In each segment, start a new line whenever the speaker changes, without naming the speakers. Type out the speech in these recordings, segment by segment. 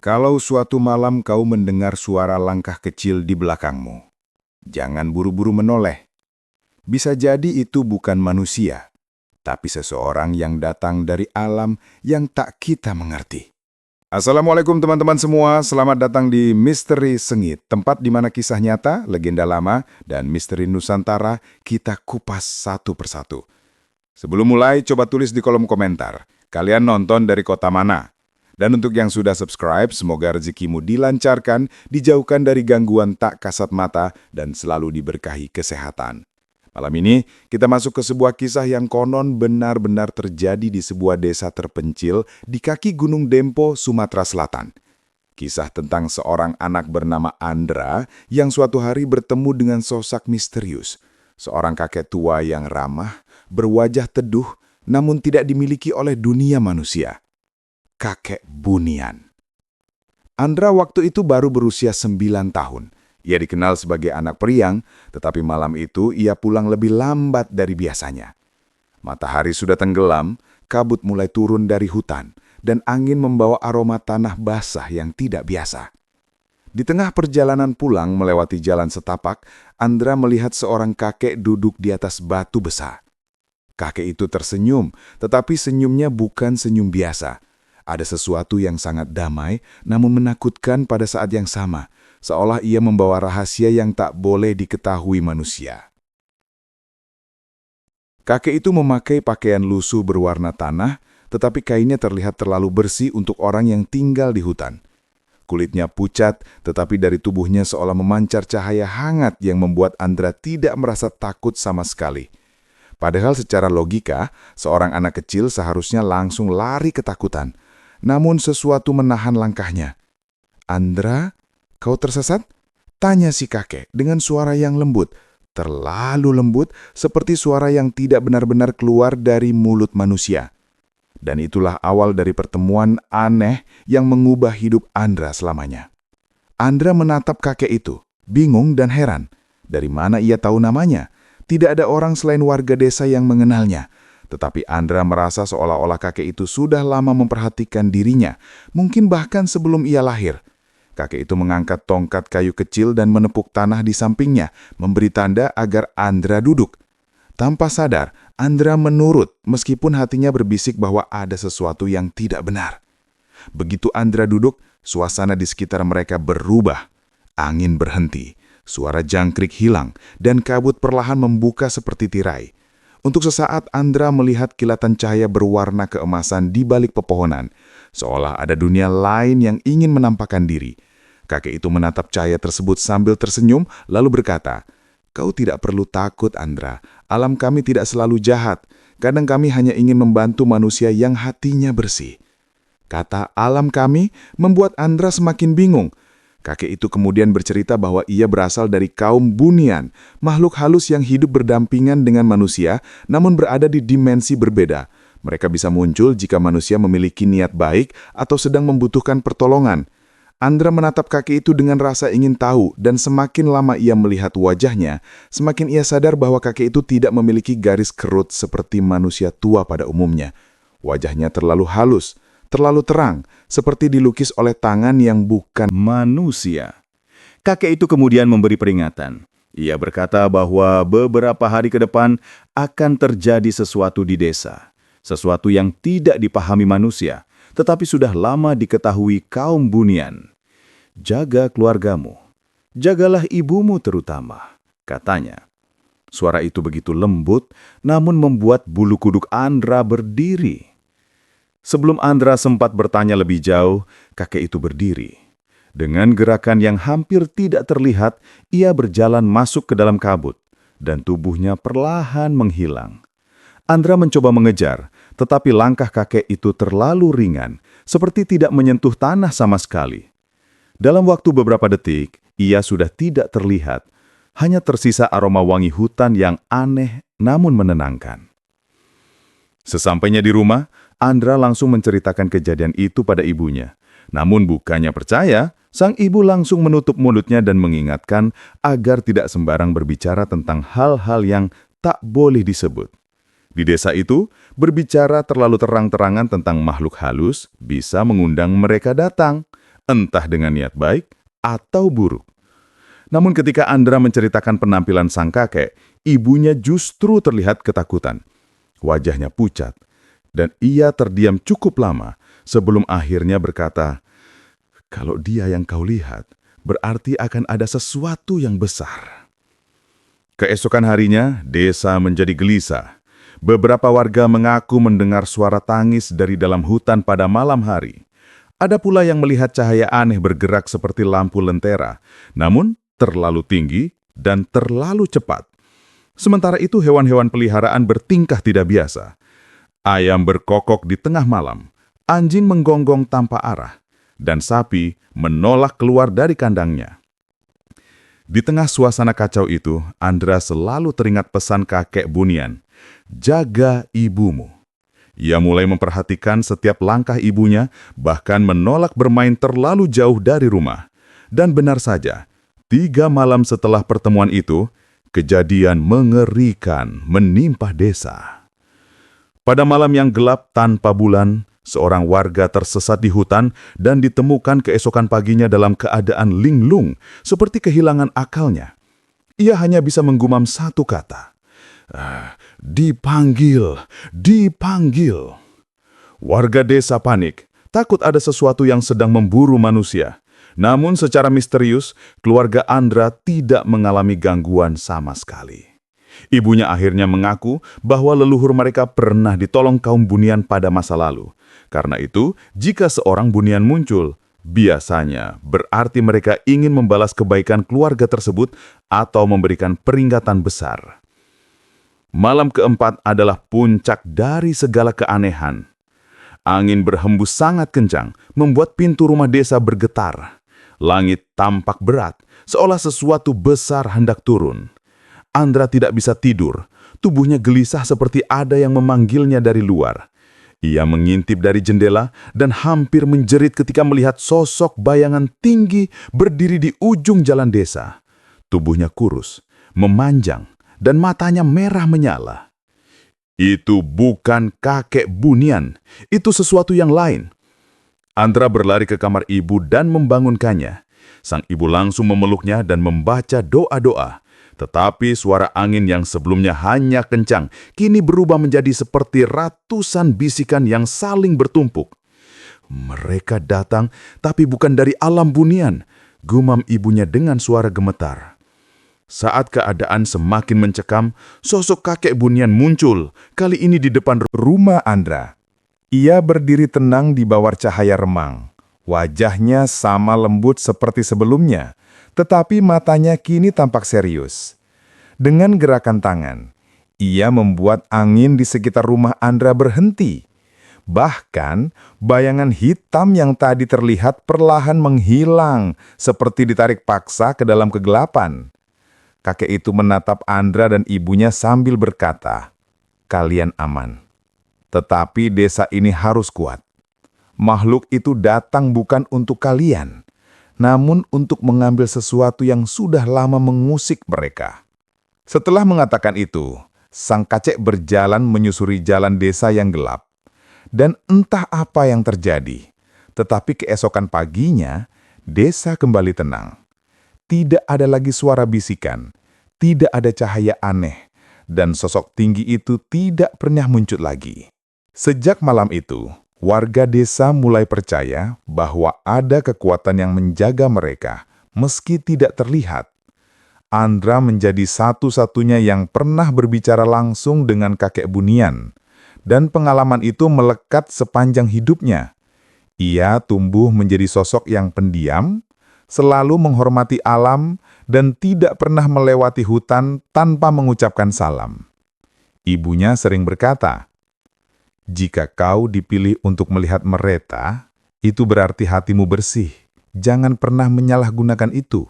Kalau suatu malam kau mendengar suara langkah kecil di belakangmu, jangan buru-buru menoleh. Bisa jadi itu bukan manusia, tapi seseorang yang datang dari alam yang tak kita mengerti. Assalamualaikum teman-teman semua, selamat datang di Misteri Sengit, tempat di mana kisah nyata, legenda lama, dan misteri Nusantara kita kupas satu persatu. Sebelum mulai, coba tulis di kolom komentar, kalian nonton dari kota mana? Dan untuk yang sudah subscribe, semoga rezekimu dilancarkan, dijauhkan dari gangguan tak kasat mata, dan selalu diberkahi kesehatan. Malam ini, kita masuk ke sebuah kisah yang konon benar-benar terjadi di sebuah desa terpencil di kaki Gunung Dempo, Sumatera Selatan. Kisah tentang seorang anak bernama Andra yang suatu hari bertemu dengan sosok misterius. Seorang kakek tua yang ramah, berwajah teduh, namun tidak dimiliki oleh dunia manusia. Kakek Bunian. Andra waktu itu baru berusia 9 tahun. Ia dikenal sebagai anak periang, tetapi malam itu ia pulang lebih lambat dari biasanya. Matahari sudah tenggelam, kabut mulai turun dari hutan, dan angin membawa aroma tanah basah yang tidak biasa. Di tengah perjalanan pulang melewati jalan setapak, Andra melihat seorang kakek duduk di atas batu besar. Kakek itu tersenyum, tetapi senyumnya bukan senyum biasa. Ada sesuatu yang sangat damai, namun menakutkan pada saat yang sama, seolah ia membawa rahasia yang tak boleh diketahui manusia. Kakek itu memakai pakaian lusuh berwarna tanah, tetapi kainnya terlihat terlalu bersih untuk orang yang tinggal di hutan. Kulitnya pucat, tetapi dari tubuhnya seolah memancar cahaya hangat yang membuat Andra tidak merasa takut sama sekali. Padahal secara logika, seorang anak kecil seharusnya langsung lari ketakutan. Namun sesuatu menahan langkahnya. "Andra, kau tersesat?" tanya si kakek dengan suara yang lembut. Terlalu lembut, seperti suara yang tidak benar-benar keluar dari mulut manusia. Dan itulah awal dari pertemuan aneh yang mengubah hidup Andra selamanya. Andra menatap kakek itu, bingung dan heran. Dari mana ia tahu namanya? Tidak ada orang selain warga desa yang mengenalnya. Tetapi Andra merasa seolah-olah kakek itu sudah lama memperhatikan dirinya, mungkin bahkan sebelum ia lahir. Kakek itu mengangkat tongkat kayu kecil dan menepuk tanah di sampingnya, memberi tanda agar Andra duduk. Tanpa sadar, Andra menurut meskipun hatinya berbisik bahwa ada sesuatu yang tidak benar. Begitu Andra duduk, suasana di sekitar mereka berubah. Angin berhenti, suara jangkrik hilang, dan kabut perlahan membuka seperti tirai. Untuk sesaat Andra melihat kilatan cahaya berwarna keemasan di balik pepohonan, seolah ada dunia lain yang ingin menampakkan diri. Kakek itu menatap cahaya tersebut sambil tersenyum, lalu berkata, "Kau tidak perlu takut, Andra. Alam kami tidak selalu jahat. Kadang kami hanya ingin membantu manusia yang hatinya bersih." Kata "alam kami" membuat Andra semakin bingung. Kakek itu kemudian bercerita bahwa ia berasal dari kaum Bunian, makhluk halus yang hidup berdampingan dengan manusia, namun berada di dimensi berbeda. Mereka bisa muncul jika manusia memiliki niat baik atau sedang membutuhkan pertolongan. Andra menatap kakek itu dengan rasa ingin tahu, dan semakin lama ia melihat wajahnya, semakin ia sadar bahwa kakek itu tidak memiliki garis kerut seperti manusia tua pada umumnya. Wajahnya terlalu halus, terlalu terang, seperti dilukis oleh tangan yang bukan manusia. Kakek itu kemudian memberi peringatan. Ia berkata bahwa beberapa hari ke depan akan terjadi sesuatu di desa. Sesuatu yang tidak dipahami manusia, tetapi sudah lama diketahui kaum Bunian. "Jaga keluargamu. Jagalah ibumu terutama," katanya. Suara itu begitu lembut, namun membuat bulu kuduk Andra berdiri. Sebelum Andra sempat bertanya lebih jauh, kakek itu berdiri. Dengan gerakan yang hampir tidak terlihat, ia berjalan masuk ke dalam kabut, dan tubuhnya perlahan menghilang. Andra mencoba mengejar, tetapi langkah kakek itu terlalu ringan, seperti tidak menyentuh tanah sama sekali. Dalam waktu beberapa detik, ia sudah tidak terlihat, hanya tersisa aroma wangi hutan yang aneh namun menenangkan. Sesampainya di rumah, Andra langsung menceritakan kejadian itu pada ibunya. Namun bukannya percaya, sang ibu langsung menutup mulutnya dan mengingatkan agar tidak sembarang berbicara tentang hal-hal yang tak boleh disebut. Di desa itu, berbicara terlalu terang-terangan tentang makhluk halus bisa mengundang mereka datang. entah dengan niat baik atau buruk. Namun ketika Andra menceritakan penampilan sang kakek, ibunya justru terlihat ketakutan. Wajahnya pucat, dan ia terdiam cukup lama sebelum akhirnya berkata, "Kalau dia yang kau lihat, berarti akan ada sesuatu yang besar." Keesokan harinya, desa menjadi gelisah. Beberapa warga mengaku mendengar suara tangis dari dalam hutan pada malam hari. Ada pula yang melihat cahaya aneh bergerak seperti lampu lentera, namun terlalu tinggi dan terlalu cepat. Sementara itu hewan-hewan peliharaan bertingkah tidak biasa. Ayam berkokok di tengah malam, anjing menggonggong tanpa arah, dan sapi menolak keluar dari kandangnya. Di tengah suasana kacau itu, Andra selalu teringat pesan kakek Bunian, "Jaga ibumu." Ia mulai memperhatikan setiap langkah ibunya, bahkan menolak bermain terlalu jauh dari rumah. Dan benar saja, 3 malam setelah pertemuan itu, kejadian mengerikan menimpa desa. Pada malam yang gelap tanpa bulan, seorang warga tersesat di hutan dan ditemukan keesokan paginya dalam keadaan linglung, seperti kehilangan akalnya. Ia hanya bisa menggumam satu kata, "Dipanggil, dipanggil." Warga desa panik, takut ada sesuatu yang sedang memburu manusia. Namun secara misterius, keluarga Andra tidak mengalami gangguan sama sekali. Ibunya akhirnya mengaku bahwa leluhur mereka pernah ditolong kaum Bunian pada masa lalu. Karena itu, jika seorang Bunian muncul, biasanya berarti mereka ingin membalas kebaikan keluarga tersebut atau memberikan peringatan besar. Malam keempat adalah puncak dari segala keanehan. Angin berhembus sangat kencang, membuat pintu rumah desa bergetar. Langit tampak berat, seolah sesuatu besar hendak turun. Andra tidak bisa tidur, tubuhnya gelisah seperti ada yang memanggilnya dari luar. Ia mengintip dari jendela dan hampir menjerit ketika melihat sosok bayangan tinggi berdiri di ujung jalan desa. Tubuhnya kurus, memanjang, dan matanya merah menyala. Itu bukan kakek Bunian, itu sesuatu yang lain. Andra berlari ke kamar ibu dan membangunkannya. Sang ibu langsung memeluknya dan membaca doa-doa. Tetapi suara angin yang sebelumnya hanya kencang, kini berubah menjadi seperti ratusan bisikan yang saling bertumpuk. "Mereka datang, tapi bukan dari alam Bunian," gumam ibunya dengan suara gemetar. Saat keadaan semakin mencekam, sosok kakek Bunian muncul, kali ini di depan rumah Andra. Ia berdiri tenang di bawah cahaya remang. Wajahnya sama lembut seperti sebelumnya, tetapi matanya kini tampak serius. Dengan gerakan tangan, ia membuat angin di sekitar rumah Andra berhenti. Bahkan, bayangan hitam yang tadi terlihat perlahan menghilang, seperti ditarik paksa ke dalam kegelapan. Kakek itu menatap Andra dan ibunya sambil berkata, "Kalian aman. Tetapi desa ini harus kuat. Makhluk itu datang bukan untuk kalian, namun untuk mengambil sesuatu yang sudah lama mengusik mereka." Setelah mengatakan itu, sang kacek berjalan menyusuri jalan desa yang gelap. Dan entah apa yang terjadi, tetapi keesokan paginya, desa kembali tenang. Tidak ada lagi suara bisikan, tidak ada cahaya aneh, dan sosok tinggi itu tidak pernah muncul lagi. Sejak malam itu, warga desa mulai percaya bahwa ada kekuatan yang menjaga mereka, meski tidak terlihat. Andra menjadi satu-satunya yang pernah berbicara langsung dengan kakek Bunian, dan pengalaman itu melekat sepanjang hidupnya. Ia tumbuh menjadi sosok yang pendiam, selalu menghormati alam, dan tidak pernah melewati hutan tanpa mengucapkan salam. Ibunya sering berkata, "Jika kau dipilih untuk melihat mereka, itu berarti hatimu bersih. Jangan pernah menyalahgunakan itu."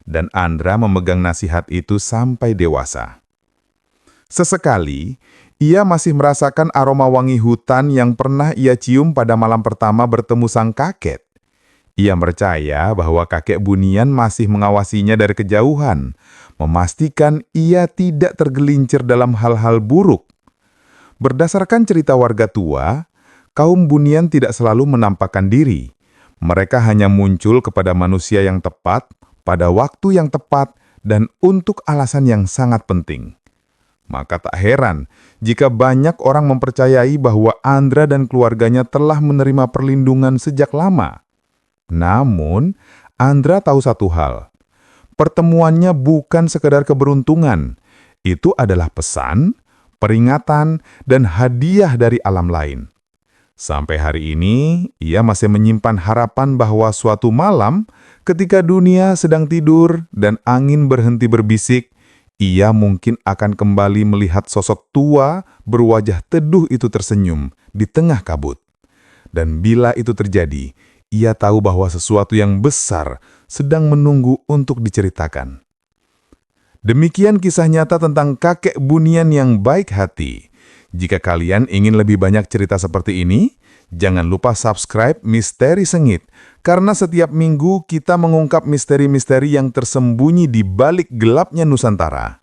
Dan Andra memegang nasihat itu sampai dewasa. Sesekali, ia masih merasakan aroma wangi hutan yang pernah ia cium pada malam pertama bertemu sang kakek. Ia percaya bahwa kakek Bunian masih mengawasinya dari kejauhan, memastikan ia tidak tergelincir dalam hal-hal buruk. Berdasarkan cerita warga tua, kaum Bunian tidak selalu menampakkan diri.
Mereka hanya muncul kepada manusia yang tepat, pada waktu yang tepat, dan untuk alasan yang sangat penting. Maka tak heran jika banyak orang mempercayai bahwa Andra dan keluarganya telah menerima perlindungan sejak lama. Namun, Andra tahu satu hal. Pertemuannya bukan sekedar keberuntungan. Itu adalah pesan, peringatan, dan hadiah dari alam lain. Sampai hari ini, ia masih menyimpan harapan bahwa suatu malam, ketika dunia sedang tidur dan angin berhenti berbisik, ia mungkin akan kembali melihat sosok tua berwajah teduh itu tersenyum di tengah kabut. Dan bila itu terjadi, ia tahu bahwa sesuatu yang besar sedang menunggu untuk diceritakan. Demikian kisah nyata tentang kakek Bunian yang baik hati. Jika kalian ingin lebih banyak cerita seperti ini, jangan lupa subscribe Misteri Sengit, karena setiap minggu kita mengungkap misteri-misteri yang tersembunyi di balik gelapnya Nusantara.